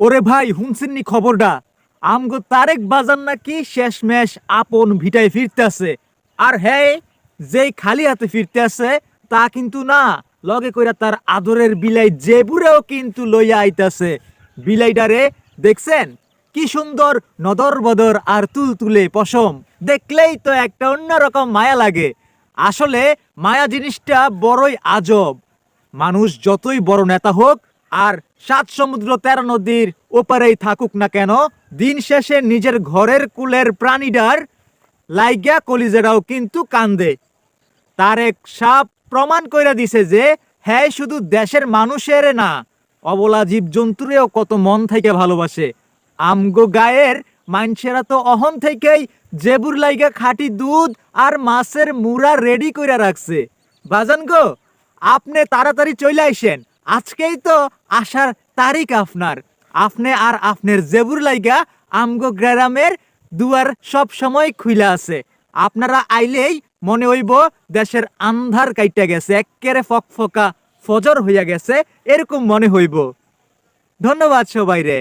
ওরে ভাই হুনছেননি খবরটা? আমগো তারেক বাজার নাকি শেষমেশ আপন ভিটায় ফিরতেছে। আর হ্যাঁ, যেই খালি হাতে ফিরতেছে তা কিন্তু না, লগে কইরা তার আদরের বিলাই জেবুরেও কিন্তু লইয়া আইতাছে। বিলাইটারে দেখছেন কি সুন্দর, নদর বদর আর তুলতুলে পশম, দেখলেই তো একটা অন্যরকম মায়া লাগে। আসলে মায়া জিনিসটা বড়ই আজব। মানুষ যতই বড় নেতা হোক আর 7 সমুদ্র 13 নদীর ওপারেই থাকুক না কেন, দিন শেষে নিজের ঘরের কুলের প্রাণীটার লাইগা কলিজেরাও কিন্তু কান্দে। তারেক সাপ প্রমাণ কইরা দিছে যে হ্যাঁ শুধু দেশের মানুষের না, অবলা জীবজন্তুরেও কত মন থেকে ভালোবাসে। আমগো গায়ের মাইনছেরা তো অহন থেকেই জেবুর লাইগা খাঁটি দুধ আর মাছের মুড়া রেডি কইরা রাখছে। বাজান গো, আপনি তাড়াতাড়ি চলে আইসেন, আজকেই তো আসার তারিখ আপনার। আপনি আর আপনার জেবুর লাইগা আমগো গ্রামের দুয়ার সব সময় খুইলা আছে। আপনারা আইলেই মনে হইব দেশের আন্ধার কাইটা গেছে, এক্কেরে ফকফকা ফজর হইয়া গেছে, এরকম মনে হইব। ধন্যবাদ সবাই রে।